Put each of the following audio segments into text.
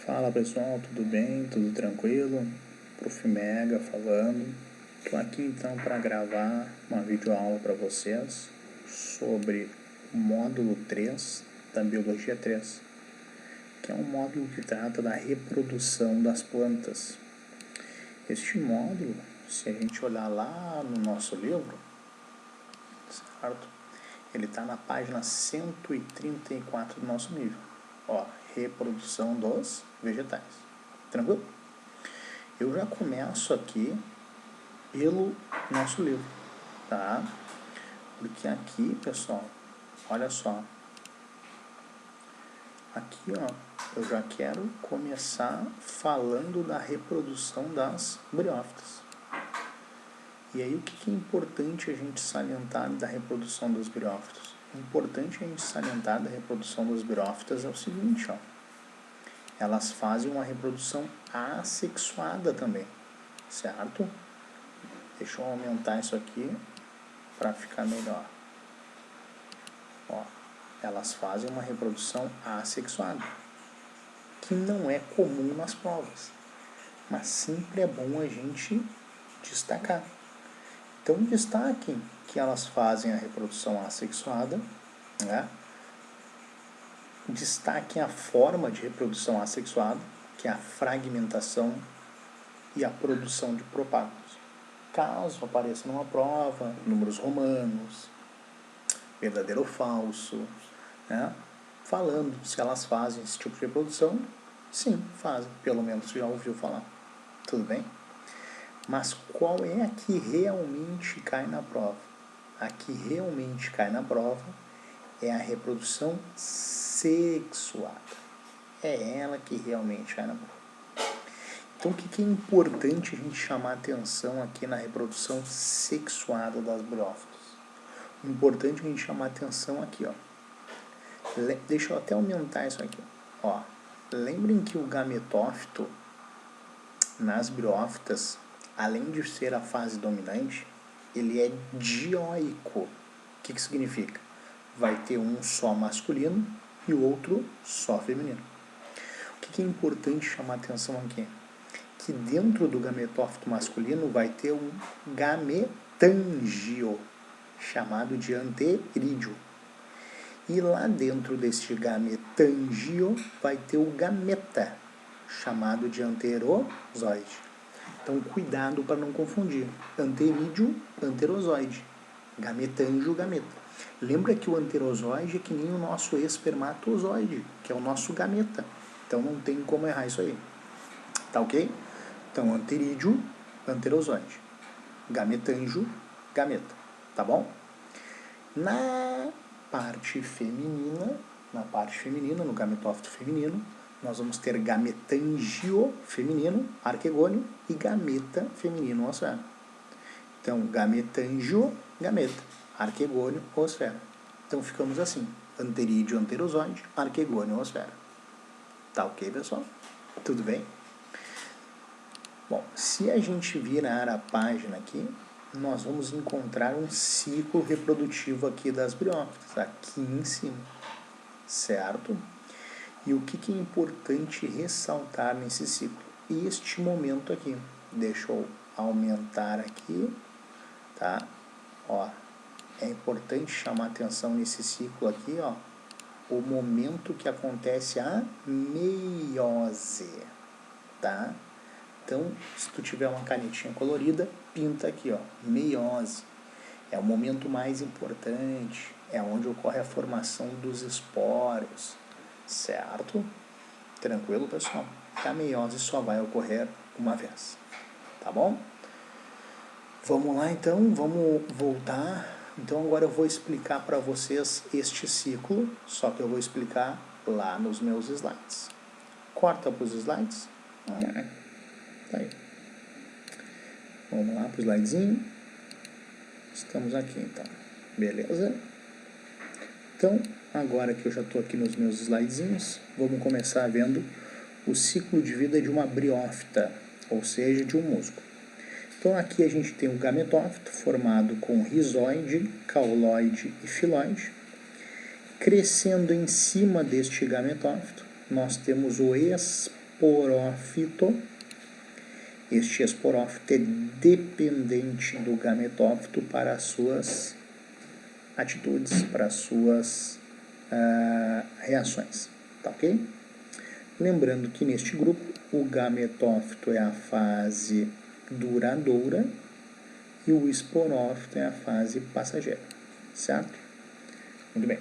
Fala pessoal, tudo bem? Tudo tranquilo? Prof. Mega falando. Estou aqui então para gravar uma videoaula para vocês sobre o módulo 3 da Biologia 3, que é um módulo que trata da reprodução das plantas. Este módulo, se a gente olhar lá no nosso livro, certo? Ele está na página 134 do nosso livro. Ó, reprodução dos vegetais. Tranquilo? Eu já começo aqui pelo nosso livro, tá? Porque aqui, pessoal, olha só. Aqui, ó, eu já quero começar falando da reprodução das briófitas. E aí, o que é importante a gente salientar da reprodução das briófitas? O importante a gente salientar da reprodução das briófitas é o seguinte, ó. Elas fazem uma reprodução assexuada também, certo? Deixa eu aumentar isso aqui para ficar melhor. Ó, elas fazem uma reprodução assexuada, que não é comum nas provas, mas sempre é bom a gente destacar. Então, destaquem que elas fazem a reprodução assexuada, né? Destaquem a forma de reprodução assexuada, que é a fragmentação e a produção de propágulos. Caso apareça numa prova, números romanos, verdadeiro ou falso, né? Falando se elas fazem esse tipo de reprodução, sim, fazem, pelo menos já ouviu falar. Tudo bem? Mas qual é a que realmente cai na prova? A que realmente cai na prova é a reprodução sexuada. É ela que realmente cai na prova. Então, o que é importante a gente chamar a atenção aqui na reprodução sexuada das briófitas? O importante é a gente chamar a atenção aqui, ó. Deixa eu até aumentar isso aqui. Ó, lembrem que o gametófito nas briófitas, além de ser a fase dominante, ele é dioico. O que significa? Vai ter um só masculino e o outro só feminino. O que é importante chamar a atenção aqui? Que dentro do gametófito masculino vai ter um gametângio, chamado de anterídeo. E lá dentro deste gametângio vai ter o gameta, chamado de anterozoide. Então, cuidado para não confundir. Anterídeo, anterozoide. Gametângio, gameta. Lembra que o anterozoide é que nem o nosso espermatozoide, que é o nosso gameta. Então, não tem como errar isso aí. Tá ok? Então, anterídeo, anterozoide. Gametângio, gameta. Tá bom? Na parte feminina, no gametófito feminino, nós vamos ter gametângio feminino, arquegônio, e gameta feminino, oosfera. Então, gametângio, gameta, arquegônio, oosfera. Então, ficamos assim, anterídeo, anterozoide, arquegônio, oosfera. Tá ok, pessoal? Tudo bem? Bom, se a gente virar a página aqui, nós vamos encontrar um ciclo reprodutivo aqui das briófitas, aqui em cima, certo? E o que é importante ressaltar nesse ciclo? Este momento aqui. Deixa eu aumentar aqui, tá? Ó, é importante chamar atenção nesse ciclo aqui, ó, o momento que acontece a meiose, tá? Então, se tu tiver uma canetinha colorida, pinta aqui, ó, meiose. É o momento mais importante, é onde ocorre a formação dos esporos, certo? Tranquilo, pessoal? A meiose só vai ocorrer uma vez, tá bom? Vamos lá, então, vamos voltar. Então, agora eu vou explicar para vocês este ciclo, só que eu vou explicar lá nos meus slides. Corta para os slides. Tá aí. Vamos lá para o slidezinho. Estamos aqui, então. Beleza? Então, agora que eu já estou aqui nos meus slidezinhos, vamos começar vendo o ciclo de vida de uma briófita, ou seja, de um musgo. Então, aqui a gente tem o gametófito, formado com rizóide, cauloide e filóide. Crescendo em cima deste gametófito, nós temos o esporófito. Este esporófito é dependente do gametófito para as suas atitudes, para as suas reações, tá ok? Lembrando que neste grupo o gametófito é a fase duradoura e o esporófito é a fase passageira, certo? Muito bem.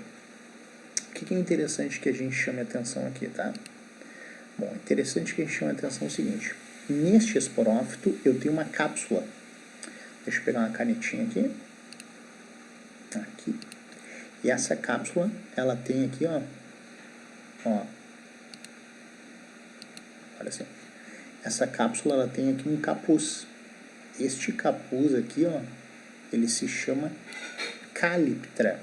O que é interessante que a gente chame atenção aqui, tá? Bom, interessante que a gente chame atenção é o seguinte. Neste esporófito eu tenho uma cápsula. Deixa eu pegar uma canetinha aqui. Aqui. E essa cápsula, ela tem aqui, ó. Olha assim. Essa cápsula, ela tem aqui um capuz. Este capuz aqui, ó, ele se chama calíptra.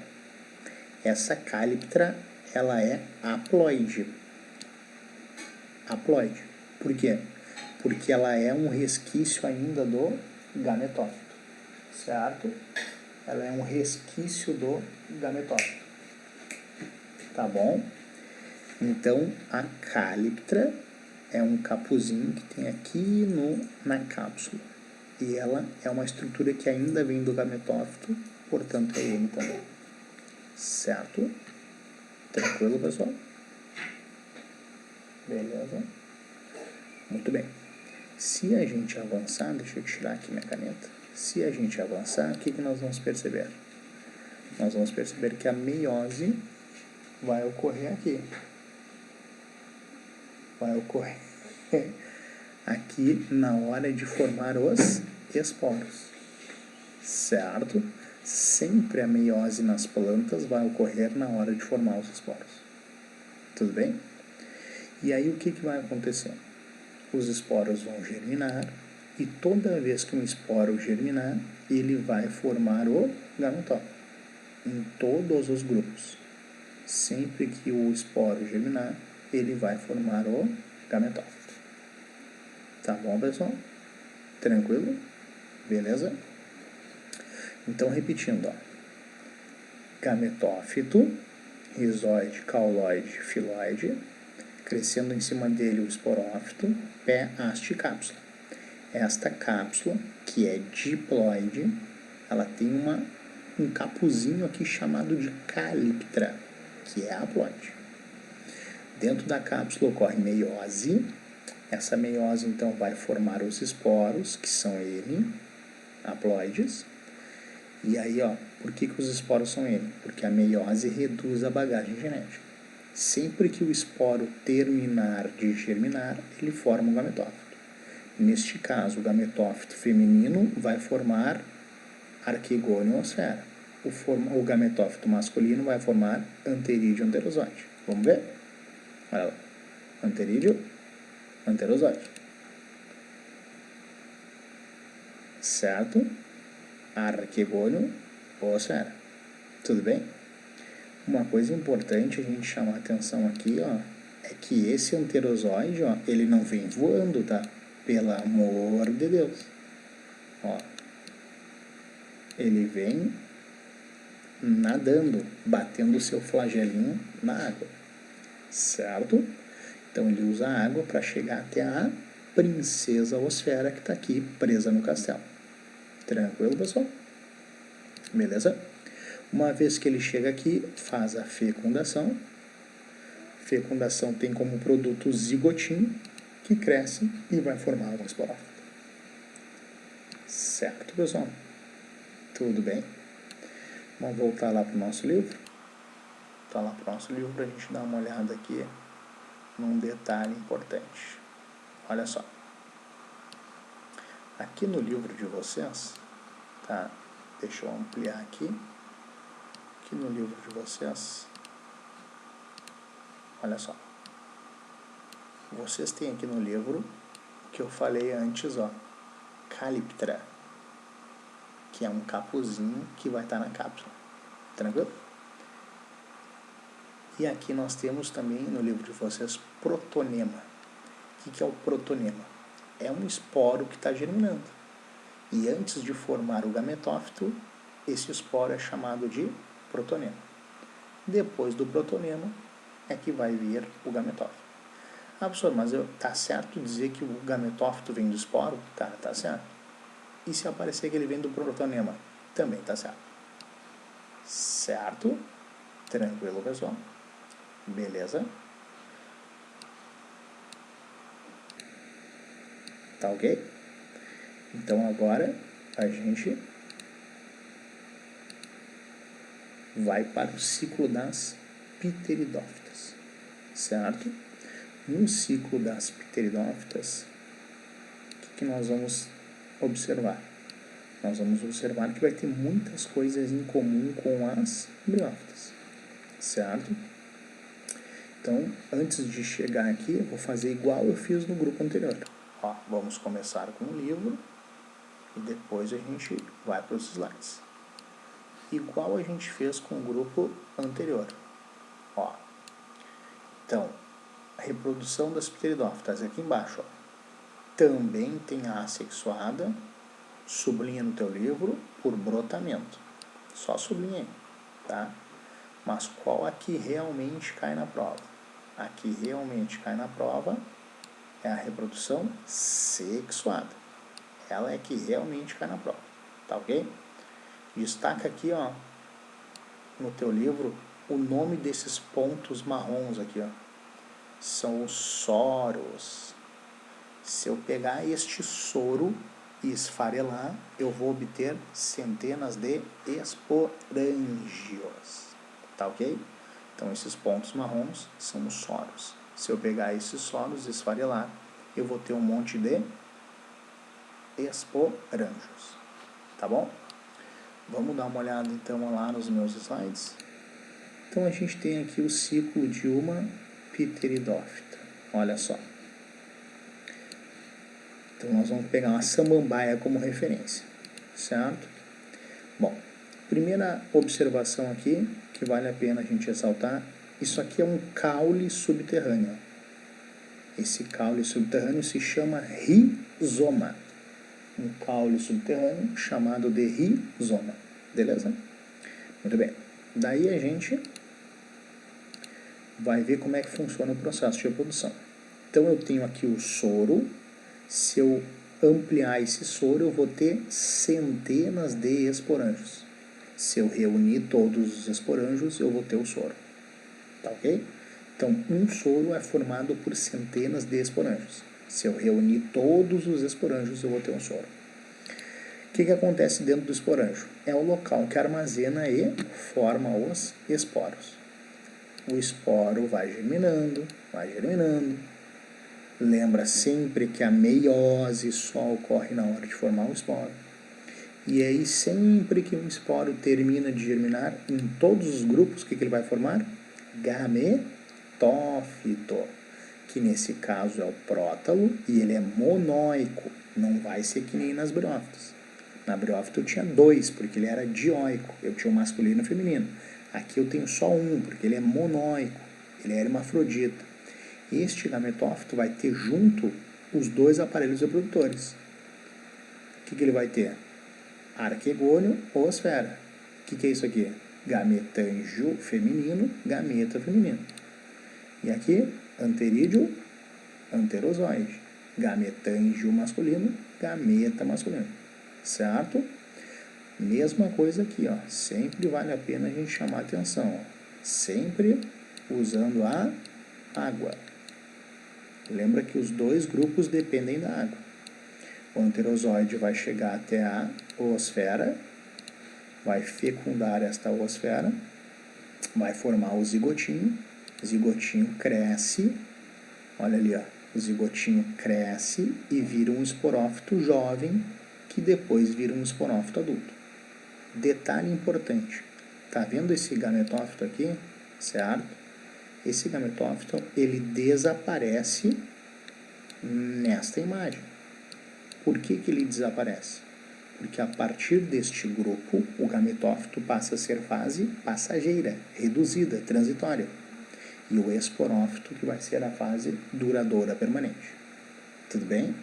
Essa calíptra, ela é haploide. Haploide. Por quê? Porque ela é um resquício ainda do gametófito, certo? Ela é um resquício do gametófito, tá bom? Então, a calíptra é um capuzinho que tem aqui na cápsula. E ela é uma estrutura que ainda vem do gametófito, portanto é N também. Certo? Tranquilo, pessoal? Beleza? Muito bem. Se a gente avançar, deixa eu tirar aqui minha caneta. Se a gente avançar, o que nós vamos perceber? Nós vamos perceber que a meiose vai ocorrer aqui. Vai ocorrer aqui na hora de formar os esporos, certo? Sempre a meiose nas plantas vai ocorrer na hora de formar os esporos. Tudo bem? E aí o que vai acontecer? Os esporos vão germinar e toda vez que um esporo germinar, ele vai formar o gametófito em todos os grupos. Sempre que o esporo germinar, ele vai formar o gametófito. Tá bom, pessoal? Tranquilo? Beleza? Então, repetindo, ó. Gametófito, rizoide, cauloide, filoide, crescendo em cima dele o esporófito, pé, haste e cápsula. Esta cápsula, que é diploide, ela tem um capuzinho aqui chamado de calíptra, que é haploide. Dentro da cápsula ocorre meiose. Essa meiose, então, vai formar os esporos, que são N, haploides. E aí, ó, por que os esporos são N? Porque a meiose reduz a bagagem genética. Sempre que o esporo terminar de germinar, ele forma um gametófito. Neste caso, o gametófito feminino vai formar arquegônio ou esfera. O gametófito masculino vai formar anterídeo anterozoide. Vamos ver? Olha lá. Anterídeo, anterozoide. Certo? Arquegônio ou esfera. Tudo bem? Uma coisa importante a gente chamar a atenção aqui, ó, é que esse anterozoide, ó, ele não vem voando, tá? Pelo amor de Deus. Ó. Ele vem nadando, batendo o seu flagelinho na água. Certo? Então ele usa a água para chegar até a princesa osfera que está aqui presa no castelo. Tranquilo, pessoal? Beleza? Uma vez que ele chega aqui, faz a fecundação. Fecundação tem como produto o zigotinho, que cresce e vai formar um esporófito. Certo, pessoal? Tudo bem? Vamos voltar lá para o nosso livro? Tá lá para o nosso livro para a gente dar uma olhada aqui num detalhe importante. Olha só. Aqui no livro de vocês, tá? Deixa eu ampliar aqui. Aqui no livro de vocês, olha só. Vocês têm aqui no livro que eu falei antes, ó, calíptra, que é um capuzinho que vai estar na cápsula. Tranquilo? E aqui nós temos também no livro de vocês protonema. O que é o protonema? É um esporo que está germinando. E antes de formar o gametófito, esse esporo é chamado de protonema. Depois do protonema é que vai vir o gametófito. Ah, professor, mas tá certo dizer que o gametófito vem do esporo? Tá certo. E se aparecer que ele vem do protonema? Também tá certo. Certo? Tranquilo, pessoal? Beleza? Tá ok? Então agora a gente vai para o ciclo das pteridófitas, certo? No ciclo das pteridófitas, o que nós vamos observar? Nós vamos observar que vai ter muitas coisas em comum com as briófitas, certo? Então, antes de chegar aqui, eu vou fazer igual eu fiz no grupo anterior. Ó, vamos começar com o livro e depois a gente vai para os slides. Igual a gente fez com o grupo anterior. Ó. Então, a reprodução das pteridófitas aqui embaixo. Ó. Também tem a assexuada, sublinha no teu livro, por brotamento. Só sublinha aí, tá? Mas qual aqui realmente cai na prova? Aqui realmente cai na prova é a reprodução sexuada. Ela é que realmente cai na prova, tá ok? Destaca aqui, ó, no teu livro, o nome desses pontos marrons aqui, ó. São os soros. Se eu pegar este soro e esfarelar, eu vou obter centenas de esporângios. Tá ok? Então, esses pontos marrons são os soros. Se eu pegar esses soros e esfarelar, eu vou ter um monte de esporângios. Tá bom? Vamos dar uma olhada, então, lá nos meus slides. Então, a gente tem aqui o ciclo de uma pteridófita. Olha só. Então, nós vamos pegar uma samambaia como referência, certo? Bom, primeira observação aqui, que vale a pena a gente ressaltar, isso aqui é um caule subterrâneo. Esse caule subterrâneo se chama rizoma. Um caule subterrâneo chamado de rizoma. Beleza? Muito bem. Daí a gente vai ver como é que funciona o processo de reprodução. Então, eu tenho aqui o soro. Se eu ampliar esse soro, eu vou ter centenas de esporângios. Se eu reunir todos os esporângios, eu vou ter o soro. Tá ok? Então, um soro é formado por centenas de esporângios. Se eu reunir todos os esporângios, eu vou ter um soro. O que acontece dentro do esporângio? É o local que armazena e forma os esporos. O esporo vai germinando, Lembra sempre que a meiose só ocorre na hora de formar o esporo. E aí, sempre que um esporo termina de germinar, em todos os grupos, o que ele vai formar? Gametófito, que nesse caso é o prótalo, e ele é monóico, não vai ser que nem nas briófitas. Na briófita eu tinha 2, porque ele era dioico, eu tinha o masculino e o feminino. Aqui eu tenho só 1, porque ele é monóico, ele é hermafrodita. Este gametófito vai ter junto os 2 aparelhos reprodutores. O que ele vai ter? Arquegônio ou esfera. O que é isso aqui? Gametângio feminino, gameta feminino. E aqui, anterídeo, anterozoide. Gametângio masculino, gameta masculino. Certo? Mesma coisa aqui, ó. Sempre vale a pena a gente chamar a atenção. Ó. Sempre usando a água. Lembra que os 2 grupos dependem da água. O anterozoide vai chegar até a oosfera, vai fecundar esta oosfera, vai formar o zigotinho cresce, olha ali, ó, o zigotinho cresce e vira um esporófito jovem, que depois vira um esporófito adulto. Detalhe importante, tá vendo esse gametófito aqui, certo? Esse gametófito, ele desaparece nesta imagem. Por que ele desaparece? Porque a partir deste grupo, o gametófito passa a ser fase passageira, reduzida, transitória. E o esporófito que vai ser a fase duradoura, permanente. Tudo bem?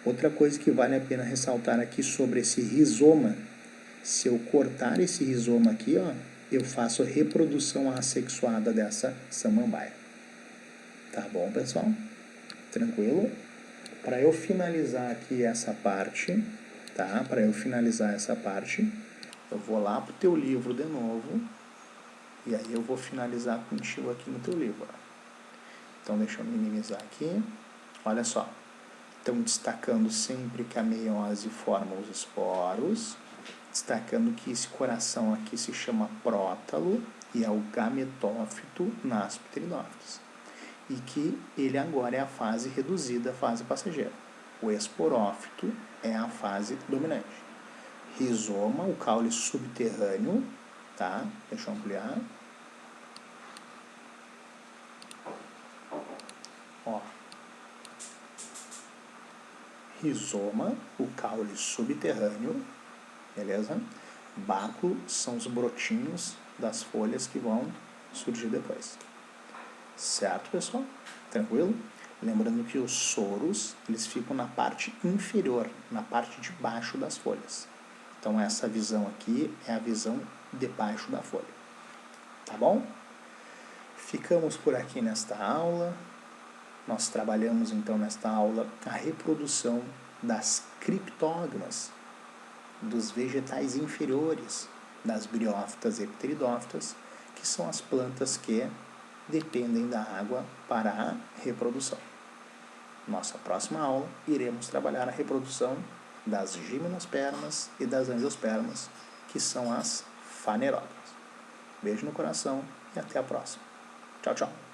Outra coisa que vale a pena ressaltar aqui sobre esse rizoma. Se eu cortar esse rizoma aqui, ó, eu faço a reprodução assexuada dessa samambaia. Tá bom, pessoal? Tranquilo? Para eu finalizar aqui essa parte, tá? Para eu finalizar essa parte, eu vou lá pro teu livro de novo e aí eu vou finalizar contigo aqui no teu livro. Então, deixa eu minimizar aqui. Olha só. Estão destacando sempre que a meiose forma os esporos, destacando que esse coração aqui se chama prótalo e é o gametófito nas pteridófitos. E que ele agora é a fase reduzida, a fase passageira. O esporófito é a fase dominante. Rizoma, o caule subterrâneo, tá? Deixa eu ampliar. Ó. Rizoma, o caule subterrâneo, beleza? Báculo são os brotinhos das folhas que vão surgir depois. Certo, pessoal? Tranquilo? Lembrando que os soros, eles ficam na parte inferior, na parte de baixo das folhas. Então, essa visão aqui é a visão de baixo da folha. Tá bom? Ficamos por aqui nesta aula. Nós trabalhamos, então, nesta aula, a reprodução das criptógamas, dos vegetais inferiores, das briófitas e pteridófitas, que são as plantas que dependem da água para a reprodução. Nossa próxima aula, iremos trabalhar a reprodução das gimnospermas e das angiospermas, que são as fanerógamas. Beijo no coração e até a próxima. Tchau, tchau.